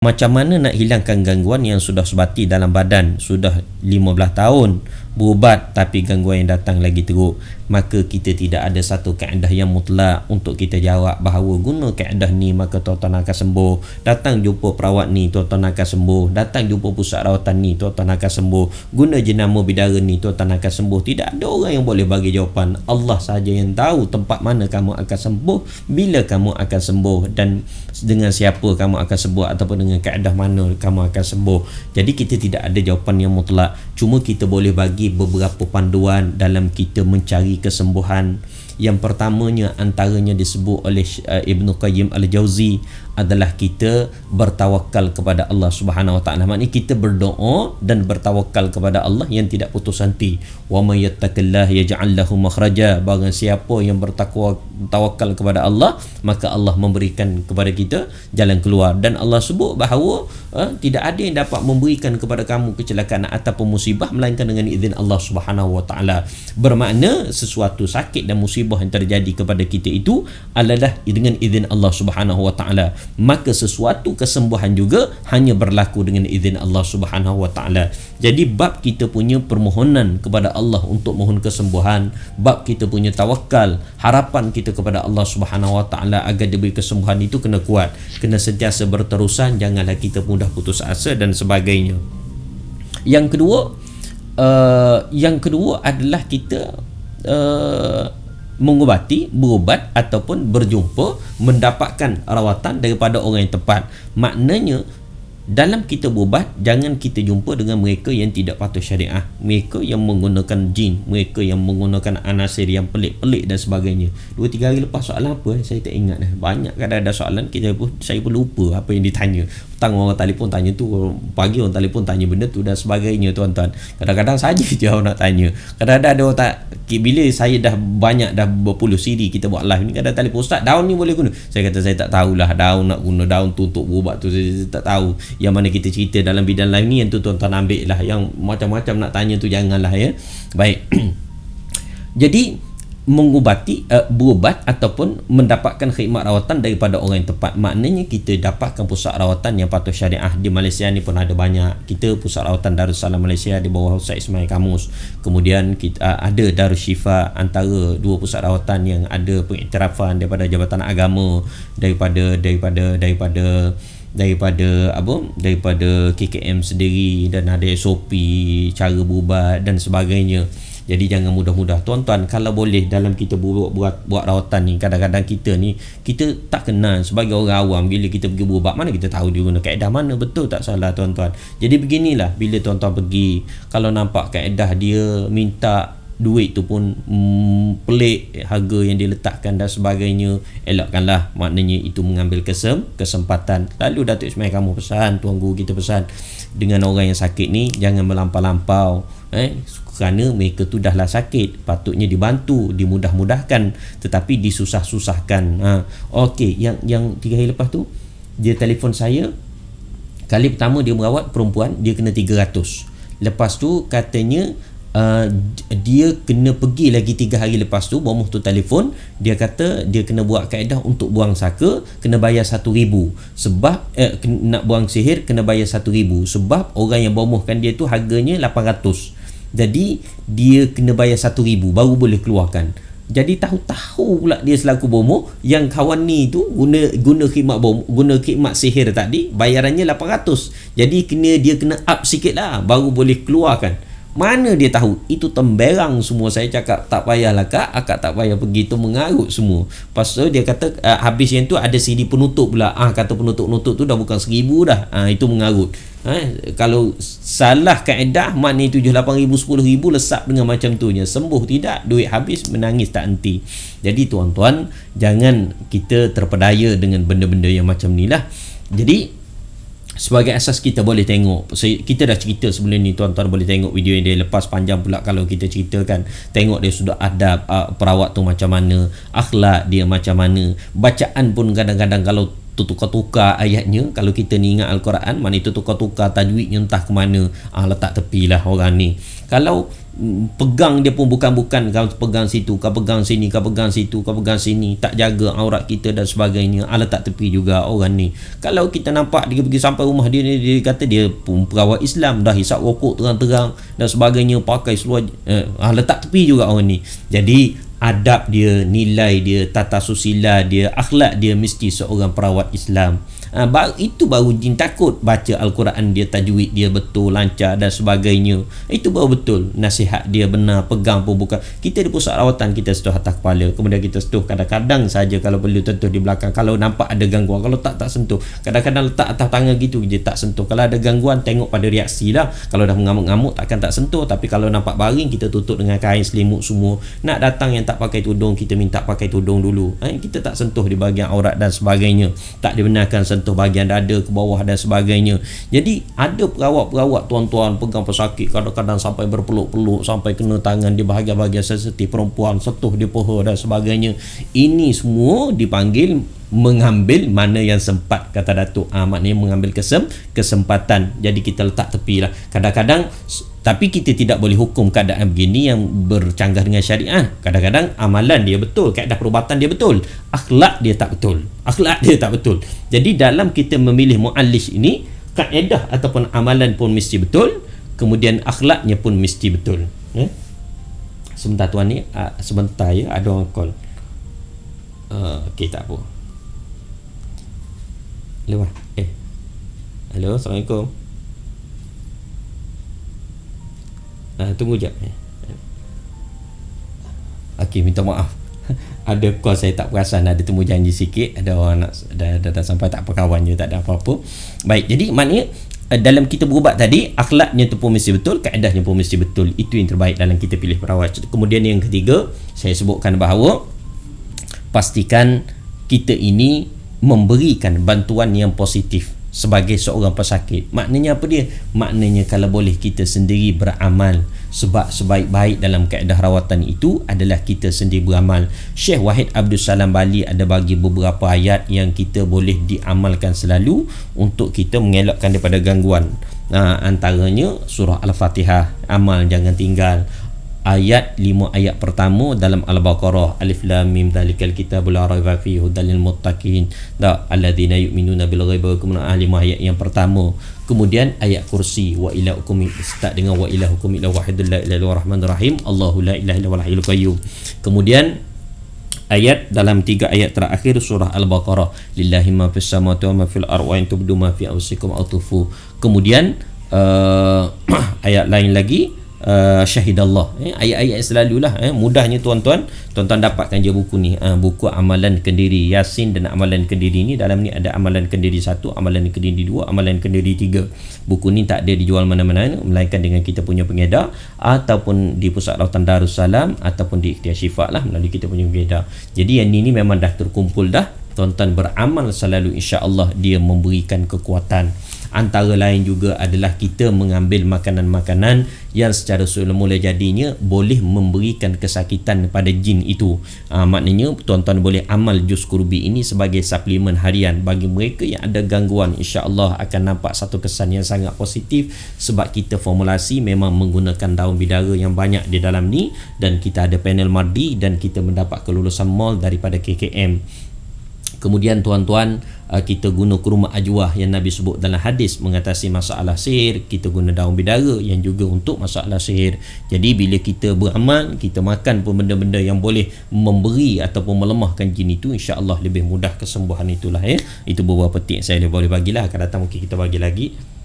Macam mana nak hilangkan gangguan yang sudah sebati dalam badan, sudah 15 tahun berubat tapi gangguan yang datang lagi teruk? Maka kita tidak ada satu kaedah yang mutlak untuk kita jawab bahawa guna kaedah ni maka tuan-tuan akan sembuh. Datang jumpa perawat ni tuan-tuan akan sembuh. Datang jumpa pusat rawatan ni tuan-tuan akan sembuh. Guna jenama bidara ni tuan-tuan akan sembuh. Tidak ada orang yang boleh bagi jawapan. Allah sahaja yang tahu tempat mana kamu akan sembuh, bila kamu akan sembuh, dan dengan siapa kamu akan sembuh ataupun dengan kaedah mana kamu akan sembuh. Jadi kita tidak ada jawapan yang mutlak. Cuma kita boleh bagi beberapa panduan dalam kita mencari kesembuhan. Yang pertamanya antaranya disebut oleh Ibnu Qayyim Al-Jauzi adalah kita bertawakal kepada Allah Subhanahu Wa Taala. Maknanya kita berdoa dan bertawakal kepada Allah yang tidak putus henti. Wa may yattaqillaha yaj'al lahu makhraja. Barang siapa yang bertawakal kepada Allah, maka Allah memberikan kepada kita jalan keluar. Dan Allah sebut bahawa tidak ada yang dapat memberikan kepada kamu kecelakaan ataupun musibah melainkan dengan izin Allah Subhanahu Wa Taala. Bermakna sesuatu sakit dan musibah yang terjadi kepada kita itu adalah dengan izin Allah Subhanahu Wa Taala. Maka sesuatu kesembuhan juga hanya berlaku dengan izin Allah Subhanahu Wa Taala. Jadi bab kita punya permohonan kepada Allah untuk mohon kesembuhan, bab kita punya tawakal, harapan kita kepada Allah Subhanahu Wa Taala agar diberi kesembuhan itu kena kuat, kena sentiasa berterusan, janganlah kita mudah putus asa dan sebagainya. Yang kedua adalah kita mengubati, berubat ataupun berjumpa, mendapatkan rawatan daripada orang yang tepat. Maknanya dalam kita berubat, jangan kita jumpa dengan mereka yang tidak patuh syariah, mereka yang menggunakan jin, mereka yang menggunakan anasir yang pelik-pelik dan sebagainya. 2-3 hari lepas soalan apa saya tak ingat dah. Banyak kadang ada soalan saya pun lupa apa yang ditanya. Petang orang telefon tanya tu, pagi orang telefon tanya benda tu dan sebagainya tuan-tuan. Kadang-kadang saja je orang nak tanya. Kadang-kadang ada orang tak, bila saya dah banyak dah berpuluh CD kita buat live ni, kadang telefon, ustaz daun ni boleh guna? Saya kata saya tak tahulah daun nak guna daun tu untuk berubat tu, saya tak tahu. Yang mana kita cerita dalam bidang live ni, yang tu tuan-tuan ambil lah. Yang macam-macam nak tanya tu janganlah ya. Baik. Jadi mengubati, berubat ataupun mendapatkan khidmat rawatan daripada orang yang tepat. Maknanya kita dapatkan pusat rawatan yang patuh syariah. Di Malaysia ni pun ada banyak. Kita pusat rawatan Darussalam Malaysia di bawah Ustaz Ismail Kamus. Kemudian kita ada Darus Syifa, antara dua pusat rawatan yang ada pengiktirafan daripada Jabatan Agama, daripada KKM sendiri, dan ada SOP cara berubat dan sebagainya. Jadi jangan mudah-mudah tuan-tuan, kalau boleh dalam kita buat rawatan ni, kadang-kadang kita tak kenal sebagai orang awam. Bila kita pergi berubat, mana kita tahu dia guna kaedah mana, betul tak salah tuan-tuan. Jadi beginilah, bila tuan-tuan pergi, kalau nampak kaedah dia minta duit tu pun pelik, harga yang diletakkan dan sebagainya, elakkanlah. Maknanya itu mengambil kesempatan. Lalu Datuk Ismail kamu pesan, Tuan Guru kita pesan, dengan orang yang sakit ni jangan melampau-lampau, kerana mereka tu dahlah sakit, patutnya dibantu, dimudah-mudahkan, tetapi disusah-susahkan. Okey, yang 3 hari lepas tu dia telefon saya. Kali pertama dia merawat perempuan, dia kena 300. Lepas tu katanya dia kena pergi lagi 3 hari lepas tu. Bomoh tu telefon, dia kata dia kena buat kaedah untuk buang saka, kena bayar 1,000. Sebab nak buang sihir kena bayar 1,000, sebab orang yang bomohkan dia tu harganya 800. Jadi dia kena bayar 1,000 baru boleh keluarkan. Jadi tahu-tahu pula dia selaku bomoh, yang kawan ni tu guna khidmat guna khidmat sihir tadi, bayarannya 800. Jadi dia kena up sikit lah baru boleh keluarkan. Mana dia tahu? Itu temberang semua. Saya cakap tak payahlah akak tak payah pergi, tu mengarut semua. Lepas tu dia kata habis yang tu ada CD penutup pula. Kata penutup tu dah bukan 1,000 dah. Itu mengarut. Kalau salah kaedah, maknanya 7-8,000 10,000 lesap dengan macam tu je. Sembuh tidak, duit habis, menangis tak henti. Jadi tuan-tuan, jangan kita terpedaya dengan benda-benda yang macam ni lah. Jadi sebagai asas kita boleh tengok, kita dah cerita sebelum ni, tuan-tuan boleh tengok video yang dia lepas, panjang pula kalau kita ceritakan. Tengok dia sudah adab perawat tu macam mana, akhlak dia macam mana, bacaan pun kadang-kadang kalau tertukar-tukar ayatnya. Kalau kita ni ingat Al-Quran, mana itu tukar-tukar tajwidnya entah ke mana, letak tepilah orang ni. Kalau pegang dia pun bukan-bukan, kau pegang situ, kau pegang sini, kau pegang situ, kau pegang sini, tak jaga aurat kita dan sebagainya, letak tepi juga orang ni. Kalau kita nampak dia pergi sampai rumah dia kata dia pun perawat Islam, dah hisap rokok terang-terang dan sebagainya, pakai seluar, letak tepi juga orang ni. Jadi adab dia, nilai dia, tata susila dia, akhlak dia mesti seorang perawat Islam. Itu baru jin takut. Baca Al-Quran dia, tajwid dia betul, lancar dan sebagainya, itu baru betul. Nasihat dia benar, pegang pun bukan. Kita di pusat rawatan, kita sentuh atas kepala, kemudian kita sentuh kadang-kadang saja kalau perlu tentu di belakang. Kalau nampak ada gangguan, kalau tak sentuh. Kadang-kadang letak atas tangan gitu je, tak sentuh. Kalau ada gangguan, tengok pada reaksi lah. Kalau dah mengamuk-ngamuk takkan tak sentuh. Tapi kalau nampak baring, kita tutup dengan kain selimut semua. Nak datang yang tak pakai tudung, kita minta pakai tudung dulu. Kita tak sentuh di bahagian aurat dan sebagainya. Tak dibenarkan sentuh bahagian dada ke bawah dan sebagainya. Jadi ada perawat-perawat tuan-tuan pegang pesakit, kadang-kadang sampai berpeluk-peluk, sampai kena tangan di bahagian-bahagian sensitif perempuan, sentuh di paha dan sebagainya. Ini semua dipanggil mengambil mana yang sempat, kata Datuk. Maknanya mengambil kesempatan. Jadi kita letak tepi lah. Kadang-kadang, tapi kita tidak boleh hukum keadaan begini yang bercanggah dengan syariah. Kadang-kadang amalan dia betul, kaedah perubatan dia betul, akhlak dia tak betul. Jadi dalam kita memilih mu'alij ini, kaedah ataupun amalan pun mesti betul, kemudian akhlaknya pun mesti betul. Sebentar tuan ni, sebentar ya, ada orang call. Okey, tak apa. Hello, Assalamualaikum. Tunggu jap. Okey, minta maaf. Ada call saya tak perasan, ada temu janji sikit, ada orang nak dah sampai, tak apa, kawan je, tak ada apa-apa. Baik, jadi maknanya dalam kita berubat tadi, akhlaknya tu pun mesti betul, kaedahnya pun mesti betul. Itu yang terbaik dalam kita pilih perawat. Kemudian yang ketiga, saya sebutkan bahawa pastikan kita ini memberikan bantuan yang positif sebagai seorang pesakit. Maknanya apa dia? Maknanya kalau boleh kita sendiri beramal, sebab sebaik-baik dalam kaedah rawatan itu adalah kita sendiri beramal. Syekh Wahid Abdul Salam Bali ada bagi beberapa ayat yang kita boleh diamalkan selalu untuk kita mengelakkan daripada gangguan. Antaranya surah Al-Fatihah, amal jangan tinggal. Ayat 5 ayat pertama dalam Al-Baqarah, Alif Lam Mim Dzalikal Kitabul La Raiba Fihi Hudal lil Muttaqin, alladzina yu'minuna bil ghaibi wa yuqimuna ayat yang pertama. Kemudian ayat kursi, wa ilahukum, start dengan wa ilahukum illa wahidul la ilaha illa rahmanur rahim, Allahu la ilaha illa huwal hayyul qayyum. Kemudian ayat dalam 3 ayat terakhir surah Al-Baqarah, lillahi ma fis samawati wa ma fil ardi wa in tubdu ma fi anfusikum aw tukhfu. Kemudian ayat lain lagi, syahidallah. Ayat-ayat selalulah. Mudahnya tuan-tuan dapatkan je buku ni, buku amalan kendiri Yasin dan amalan kendiri ni. Dalam ni ada amalan kendiri 1, amalan kendiri 2, amalan kendiri 3. Buku ni tak ada dijual mana-mana, melainkan dengan kita punya pengedar ataupun di Pusat Rawatan Darussalam ataupun di Ikhtiar Syifa lah, melalui kita punya pengedar. Jadi yang ni memang dah terkumpul dah. Tuan-tuan beramal selalu, insya-Allah dia memberikan kekuatan. Antara lain juga adalah kita mengambil makanan-makanan yang secara semula jadinya boleh memberikan kesakitan pada jin itu. Maknanya tuan-tuan boleh amal jus kurbi ini sebagai suplemen harian bagi mereka yang ada gangguan. InsyaAllah akan nampak satu kesan yang sangat positif, sebab kita formulasi memang menggunakan daun bidara yang banyak di dalam ni, dan kita ada panel mardi dan kita mendapat kelulusan MOL daripada KKM. Kemudian tuan-tuan, kita guna kurma ajwah yang Nabi sebut dalam hadis mengatasi masalah sihir. Kita guna daun bidara yang juga untuk masalah sihir. Jadi bila kita beramal, kita makan pun benda-benda yang boleh memberi ataupun melemahkan jin itu, insya-Allah lebih mudah kesembuhan itulah. Itu beberapa tip saya boleh bagilah. Akan datang mungkin kita bagi lagi.